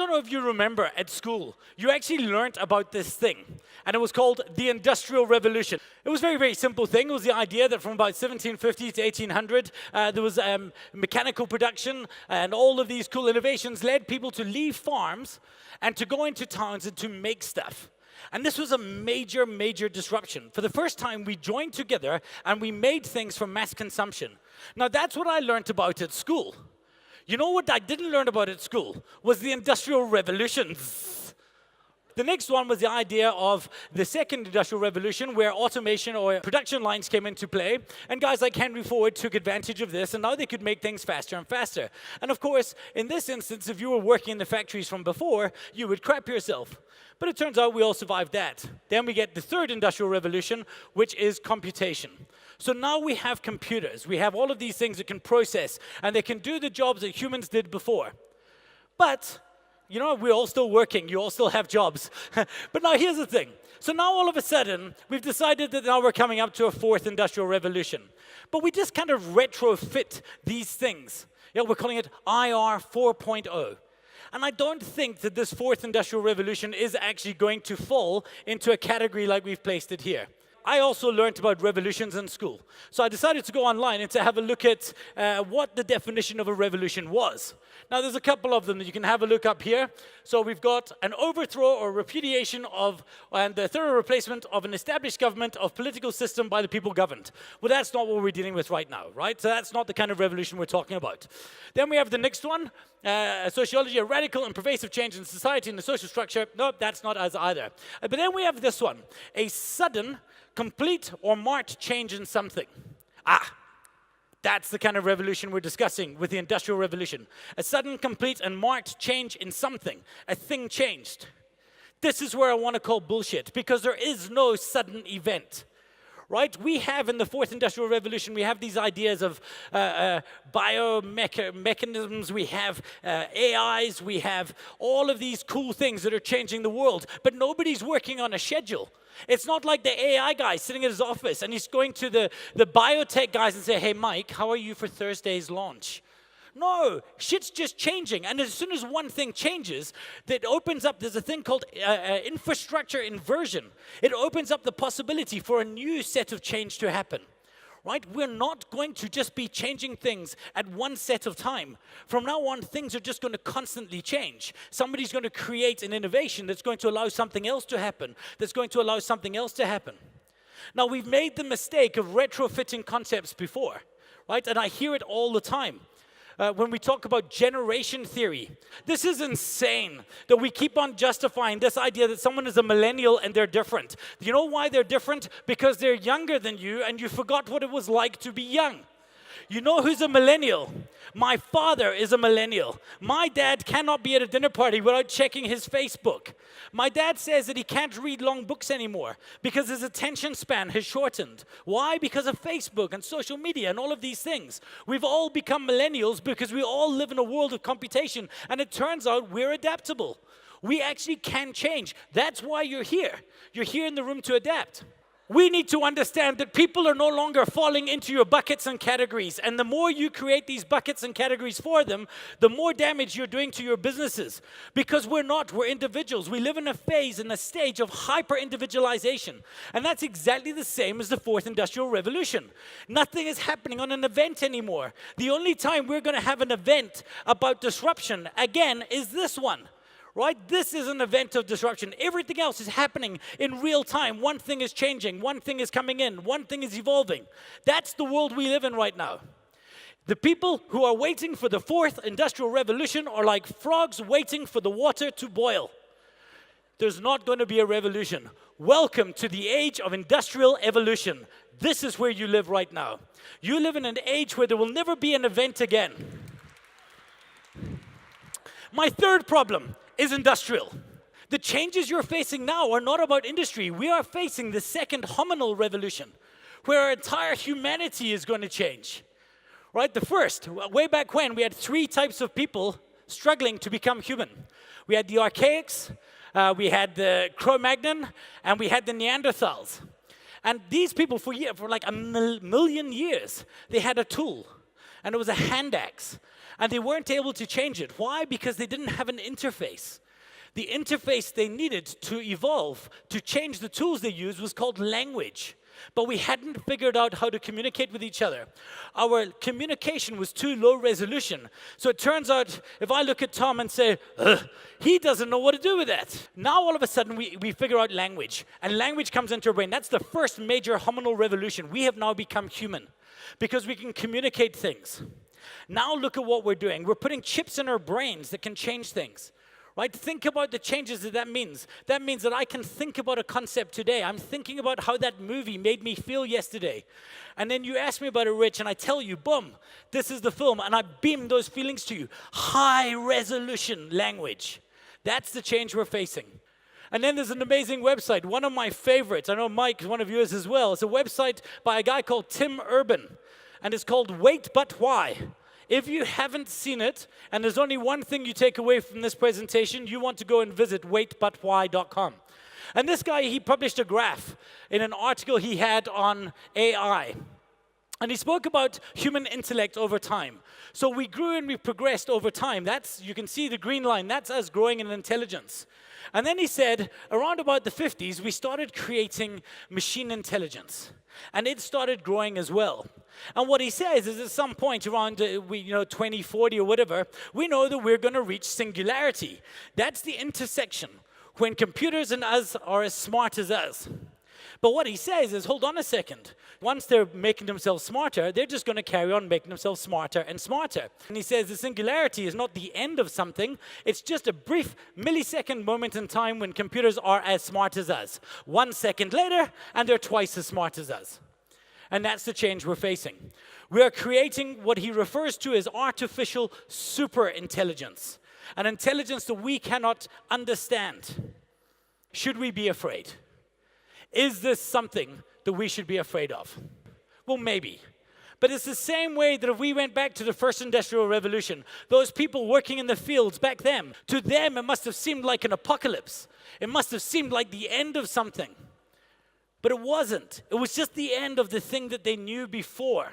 don't know if you remember at school, you actually learned about this thing, and it was called the Industrial Revolution. It was a very, very simple thing. It was the idea that from about 1750 to 1800, there was mechanical production, and all of these cool innovations led people to leave farms and to go into towns and to make stuff. And this was a major, major disruption. For the first time, we joined together and we made things for mass consumption. Now, that's what I learned about at school. You know what I didn't learn about at school was the Industrial Revolutions. The next one was the idea of the second Industrial Revolution, where automation or production lines came into play. And guys like Henry Ford took advantage of this, and now they could make things faster and faster. And of course, in this instance, if you were working in the factories from before, you would crap yourself. But it turns out we all survived that. Then we get the third Industrial Revolution, which is computation. So now we have computers. We have all of these things that can process, and they can do the jobs that humans did before. But, you know, we're all still working. You all still have jobs. But now here's the thing. So now all of a sudden, we've decided that now we're coming up to a fourth Industrial Revolution. But we just kind of retrofit these things. Yeah, we're calling it IR 4.0. And I don't think that this fourth Industrial Revolution is actually going to fall into a category like we've placed it here. I also learned about revolutions in school. So I decided to go online and to have a look at what the definition of a revolution was. Now, there's a couple of them that you can have a look up here. So we've got an overthrow or repudiation of and the thorough replacement of an established government of political system by the people governed. Well, that's not what we're dealing with right now, right? So that's not the kind of revolution we're talking about. Then we have the next one, sociology, a radical and pervasive change in society and the social structure. Nope, that's not us either. But then we have this one, a sudden, complete or marked change in something. That's the kind of revolution we're discussing with the Industrial Revolution. A sudden, complete, and marked change in something. A thing changed. This is where I want to call bullshit, because there is no sudden event. Right? We have in the fourth Industrial Revolution, we have these ideas of biomechanisms, we have AIs, we have all of these cool things that are changing the world, but nobody's working on a schedule. It's not like the AI guy sitting at his office and he's going to the biotech guys and say, hey, Mike, how are you for Thursday's launch? No, shit's just changing. And as soon as one thing changes, that opens up, there's a thing called infrastructure inversion. It opens up the possibility for a new set of change to happen. Right? We're not going to just be changing things at one set of time. From now on, things are just going to constantly change. Somebody's going to create an innovation that's going to allow something else to happen, that's going to allow something else to happen. Now, we've made the mistake of retrofitting concepts before, right? And I hear it all the time. When we talk about generation theory. This is insane that we keep on justifying this idea that someone is a millennial and they're different. You know why they're different? Because they're younger than you and you forgot what it was like to be young. You know who's a millennial? My father is a millennial. My dad cannot be at a dinner party without checking his Facebook. My dad says that he can't read long books anymore because his attention span has shortened. Why? Because of Facebook and social media and all of these things. We've all become millennials because we all live in a world of computation, and it turns out we're adaptable. We actually can change. That's why you're here. You're here in the room to adapt. We need to understand that people are no longer falling into your buckets and categories. And the more you create these buckets and categories for them, the more damage you're doing to your businesses. Because we're individuals. We live in a phase, in a stage of hyper-individualization. And that's exactly the same as the fourth Industrial Revolution. Nothing is happening on an event anymore. The only time we're going to have an event about disruption, again, is this one. Right? This is an event of disruption. Everything else is happening in real time. One thing is changing. One thing is coming in. One thing is evolving. That's the world we live in right now. The people who are waiting for the fourth Industrial Revolution are like frogs waiting for the water to boil. There's not going to be a revolution. Welcome to the age of industrial evolution. This is where you live right now. You live in an age where there will never be an event again. My third problem is industrial. The changes you're facing now are not about industry. We are facing the second hominal revolution, where our entire humanity is going to change. Right? The first, way back when, we had three types of people struggling to become human. We had the archaics, we had the Cro-Magnon, and we had the Neanderthals. And these people, for like a million years, they had a tool, and it was a hand axe. And they weren't able to change it. Why? Because they didn't have an interface. The interface they needed to evolve, to change the tools they used, was called language. But we hadn't figured out how to communicate with each other. Our communication was too low resolution. So it turns out, if I look at Tom and say, he doesn't know what to do with that. Now all of a sudden we figure out language. And language comes into our brain. That's the first major hominal revolution. We have now become human because we can communicate things. Now look at what we're doing. We're putting chips in our brains that can change things. Right? Think about the changes that means. That means that I can think about a concept today. I'm thinking about how that movie made me feel yesterday. And then you ask me about it, Rich, and I tell you, boom, this is the film, and I beam those feelings to you. High resolution language. That's the change we're facing. And then there's an amazing website, one of my favorites. I know Mike is one of yours as well. It's a website by a guy called Tim Urban, and it's called Wait But Why. If you haven't seen it, and there's only one thing you take away from this presentation, you want to go and visit waitbutwhy.com. And this guy, he published a graph in an article he had on AI. And he spoke about human intellect over time. So we grew and we progressed over time. You can see the green line, that's us growing in intelligence. And then he said, around about the 50s, we started creating machine intelligence. And it started growing as well. And what he says is at some point around 2040 or whatever, we know that we're going to reach singularity. That's the intersection when computers and us are as smart as us. But what he says is, hold on a second. Once they're making themselves smarter, they're just going to carry on making themselves smarter and smarter. And he says the singularity is not the end of something. It's just a brief millisecond moment in time when computers are as smart as us. 1 second later, and they're twice as smart as us. And that's the change we're facing. We are creating what he refers to as artificial superintelligence, an intelligence that we cannot understand. Should we be afraid? Is this something that we should be afraid of? Well, maybe. But it's the same way that if we went back to the first industrial revolution, those people working in the fields back then, to them it must have seemed like an apocalypse. It must have seemed like the end of something. But it wasn't. It was just the end of the thing that they knew before.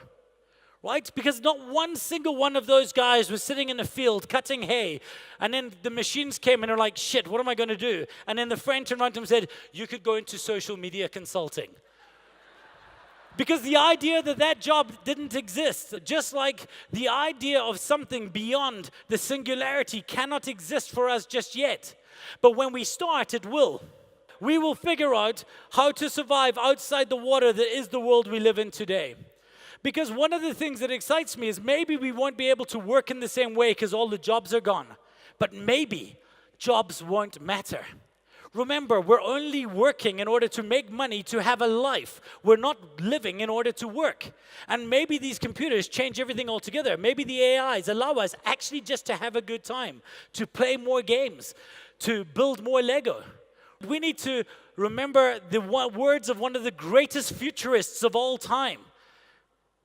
Right? Because not one single one of those guys was sitting in the field cutting hay, and then the machines came and they're like, shit, what am I going to do? And then the friend turned around to him and said, you could go into social media consulting. Because the idea that job didn't exist, just like the idea of something beyond the singularity cannot exist for us just yet. But when we start, it will. We will figure out how to survive outside the water that is the world we live in today. Because one of the things that excites me is maybe we won't be able to work in the same way because all the jobs are gone. But maybe jobs won't matter. Remember, we're only working in order to make money to have a life. We're not living in order to work. And maybe these computers change everything altogether. Maybe the AIs allow us actually just to have a good time, to play more games, to build more Lego. We need to remember the words of one of the greatest futurists of all time.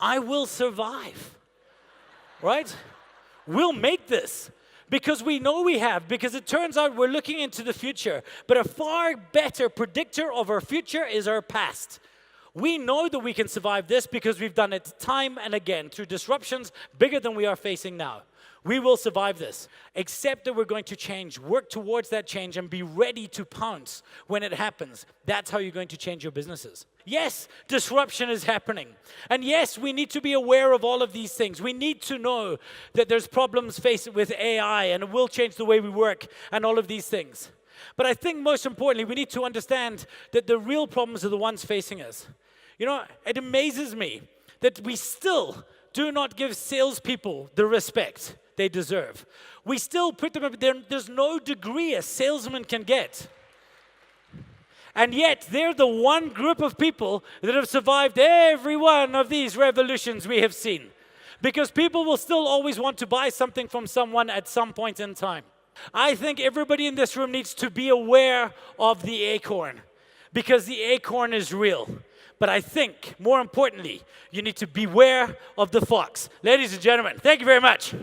I will survive, right? We'll make this because we know we have, because it turns out we're looking into the future. But a far better predictor of our future is our past. We know that we can survive this because we've done it time and again through disruptions bigger than we are facing now. We will survive this, except that we're going to change, work towards that change, and be ready to pounce when it happens. That's how you're going to change your businesses. Yes, disruption is happening. And yes, we need to be aware of all of these things. We need to know that there's problems faced with AI, and it will change the way we work, and all of these things. But I think most importantly, we need to understand that the real problems are the ones facing us. You know, it amazes me that we still do not give salespeople the respect they deserve. We still put them up there. There's no degree a salesman can get. And yet, they're the one group of people that have survived every one of these revolutions we have seen. Because people will still always want to buy something from someone at some point in time. I think everybody in this room needs to be aware of the acorn. Because the acorn is real. But I think, more importantly, you need to beware of the fox. Ladies and gentlemen, thank you very much.